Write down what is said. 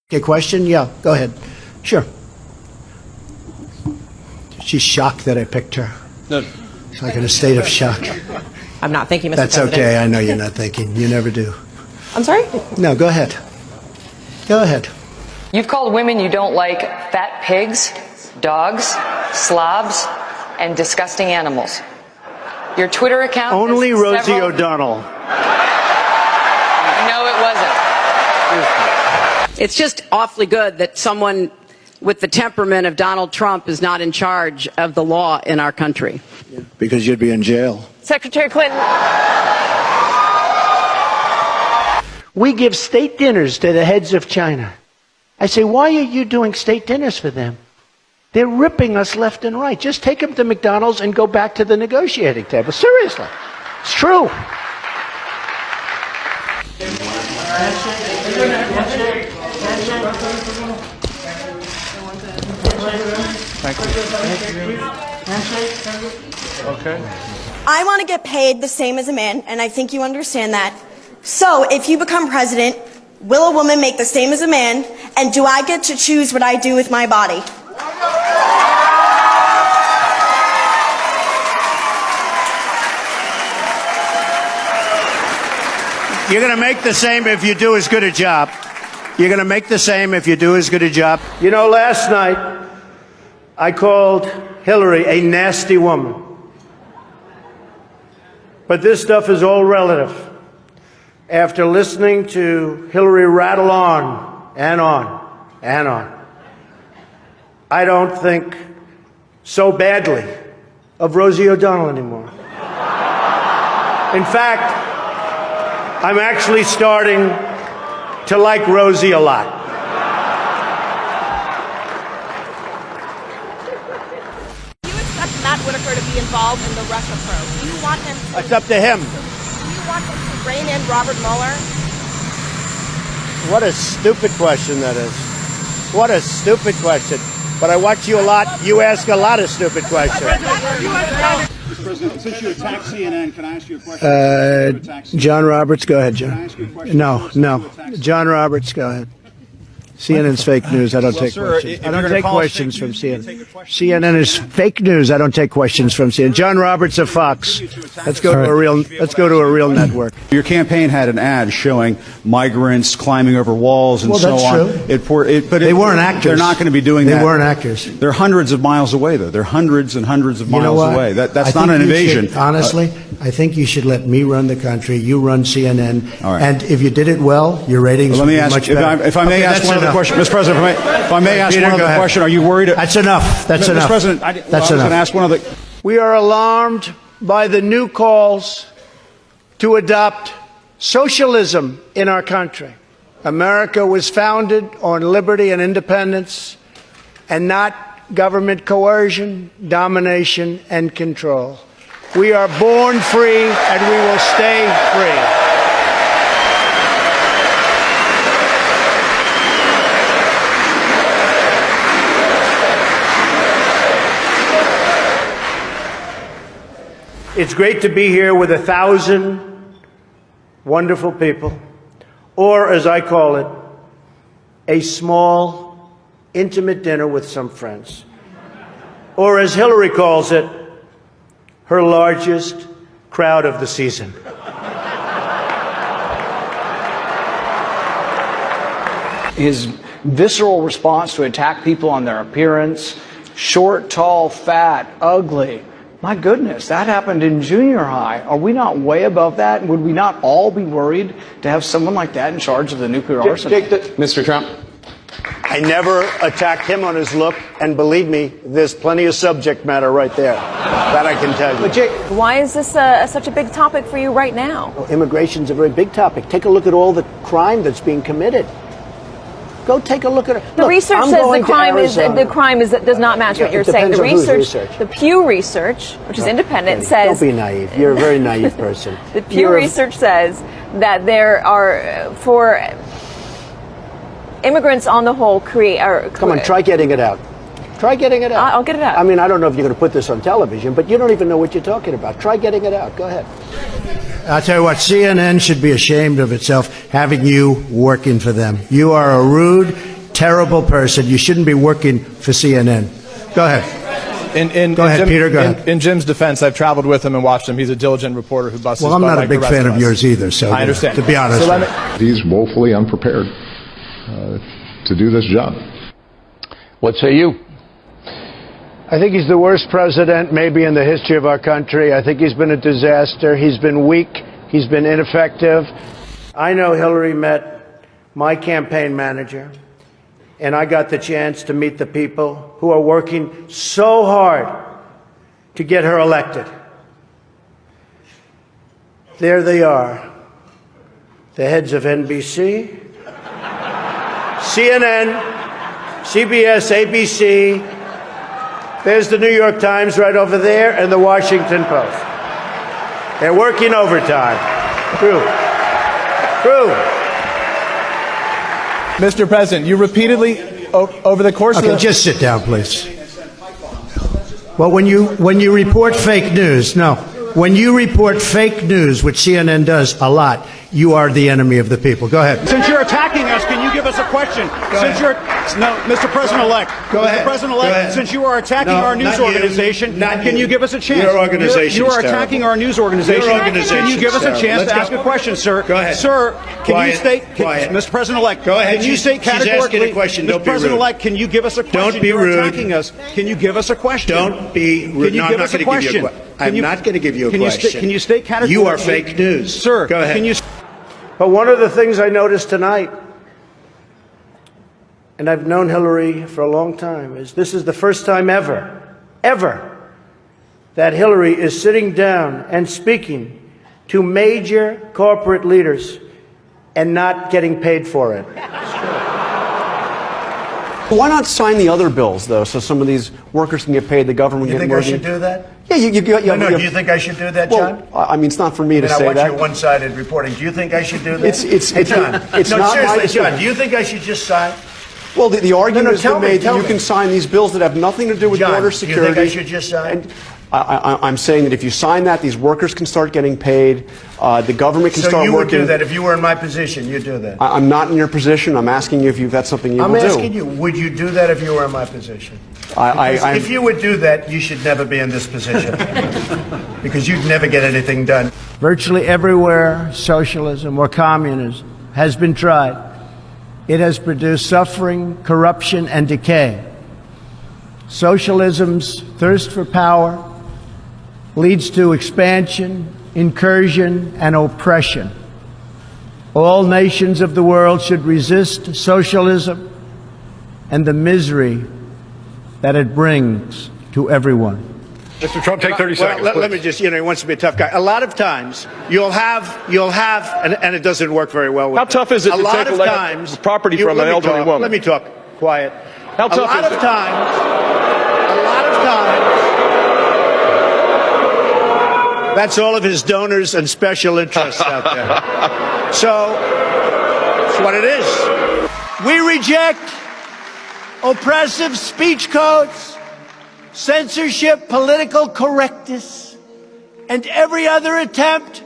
Okay, question? Yeah, go ahead. Sure. She's shocked that I picked her. No. It's like in a state of shock. I'm not thinking, Mr. That's President. okay. I know you're not thinking. You never do. I'm sorry? No, go ahead. Go ahead. You've called women you don't like fat pigs, dogs, slobs, and disgusting animals. Your Twitter account... Only has Rosie several... O'Donnell. No, it wasn't. It's just awfully good that someone with the temperament of Donald Trump is not in charge of the law in our country. Because you'd be in jail. Secretary Clinton. We give state dinners to the heads of China. I say, why are you doing state dinners for them? They're ripping us left and right. Just take them to McDonald's and go back to the negotiating table. Seriously. It's true. Okay. I want to get paid the same as a man, and I think you understand that. So, if you become president, will a woman make the same as a man, and do I get to choose what I do with my body? You're going to make the same if you do as good a job. You're going to make the same if you do as good a job. You know, last night, I called Hillary a nasty woman. But this stuff is all relative. After listening to Hillary rattle on and on and on, I don't think so badly of Rosie O'Donnell anymore. In fact, I'm actually starting to like Rosie a lot. Do you expect Matt Whitaker to be involved in the Russia probe? Do you want him to... It's up to him. Do you want him to rein in Robert Mueller? What a stupid question that is. What a stupid question. But I watch you a lot. You ask a lot of stupid questions. Mr. President, since you attack CNN, can I ask you a question? John Roberts, go ahead, John. Can I ask you a question? No. John Roberts, go ahead. CNN's fake news. I don't take questions. I don't take questions from CNN. CNN is fake news. I don't take questions from CNN. John Roberts of Fox. Let's go to a real network. Your campaign had an ad showing migrants climbing over walls and so on. That's true. But they weren't actors. They're not going to be doing that. They weren't actors. They're hundreds of miles away, though. They're hundreds and hundreds of miles away. That's not an invasion. Honestly, I think you should let me run the country. You run CNN. All right. And if you did it well, your ratings would be much better. If I may ask one other question, Mr. President, if I may ask one other question, are you worried? That's enough. That's enough. Mr. President, I was going to ask one other. We are alarmed by the new calls to adopt socialism in our country. America was founded on liberty and independence, and not government coercion, domination, and control. We are born free, and we will stay free. It's great to be here with 1,000 wonderful people, or as I call it, a small, intimate dinner with some friends. Or as Hillary calls it, her largest crowd of the season. His visceral response to attack people on their appearance, short, tall, fat, ugly. My goodness, that happened in junior high. Are we not way above that? Would we not all be worried to have someone like that in charge of the nuclear arsenal? Mr. Trump. I never attacked him on his look, and believe me, there's plenty of subject matter right there. That I can tell you. Why is this such a big topic for you right now? Well, immigration's a very big topic. Take a look at all the crime that's being committed. Go take a look at it. The research says the crime does not match what you're saying. The research, the Pew Research, which is independent, says. Don't be naive. You're a very naive person. The Pew Research says that there are for immigrants on the whole Come on, try getting it out. Try getting it out. I'll get it out. I mean, I don't know if you're going to put this on television, but you don't even know what you're talking about. Try getting it out. Go ahead. I'll tell you what, CNN should be ashamed of itself having you working for them. You are a rude, terrible person. You shouldn't be working for CNN. Go ahead. Go ahead, Peter. Go ahead. In Jim's defense, I've traveled with him and watched him. He's a diligent reporter who busts his butt. Well, I'm not a big fan of yours either, so I understand. To be honest, he's woefully unprepared to do this job. What say you? I think he's the worst president maybe in the history of our country. I think he's been a disaster. He's been weak. He's been ineffective. I know Hillary met my campaign manager, and I got the chance to meet the people who are working so hard to get her elected. There they are, the heads of NBC, CNN, CBS, ABC. There's the New York Times right over there, and the Washington Post. They're working overtime. True. Mr. President, you repeatedly, over the course of the... just sit down, please. Well, when you report fake news, when you report fake news, which CNN does a lot, you are the enemy of the people. Go ahead. Since you're attacking us, can you give us a question? Mr. President-elect. Go ahead. Mr. President-elect, since you are attacking our news organization, can you give us a chance? Your organization You are attacking our news organization. Can you give us a chance to ask a question, sir? Go ahead. Sir, can you state, Quiet. Mr. President-elect, Go ahead. can you state She's categorically, asking a question. Don't Mr. be rude. President-elect, can you give us a question? Don't be You're rude. attacking us. Can you give us a question? Don't be rude. Can you give us a question? I'm not going to give you a question. Can you state categorically? You are fake news. Sir, go ahead. Can you... But one of the things I noticed tonight, and I've known Hillary for a long time, is this is the first time ever, that Hillary is sitting down and speaking to major corporate leaders and not getting paid for it. Why not sign the other bills, though, so some of these workers can get paid, the government You get think more? I should do that? Yeah, Do you think I should do that, John? Well, I mean, it's not for me to I say watch that. your one-sided reporting. Do you think I should do that? John, it's no, not seriously, my John, do you think I should just sign? Well, the argument has been made that tell you me. can sign these bills that have nothing to do with John, border do security. you think I should just sign? And I'm saying that if you sign that, these workers can start getting paid. The government can start So working. you would do that if you were in my position? You'd do that? I'm not in your position. I'm asking you if that's something you will do. I'm asking you, would you do that if you were in my position? If you would do that, you should never be in this position. Because you'd never get anything done. Virtually everywhere socialism or communism has been tried, it has produced suffering, corruption, and decay. Socialism's thirst for power leads to expansion, incursion, and oppression. All nations of the world should resist socialism and the misery that it brings to everyone. Mr. Trump, take 30 seconds. Let me just, he wants to be a tough guy. A lot of times, you'll have, and it doesn't work very well with How tough is it to take property from an elderly woman? Let me talk. Quiet. How tough is it? A lot of times, that's all of his donors and special interests out there. So, that's what it is. We reject oppressive speech codes, censorship, political correctness, and every other attempt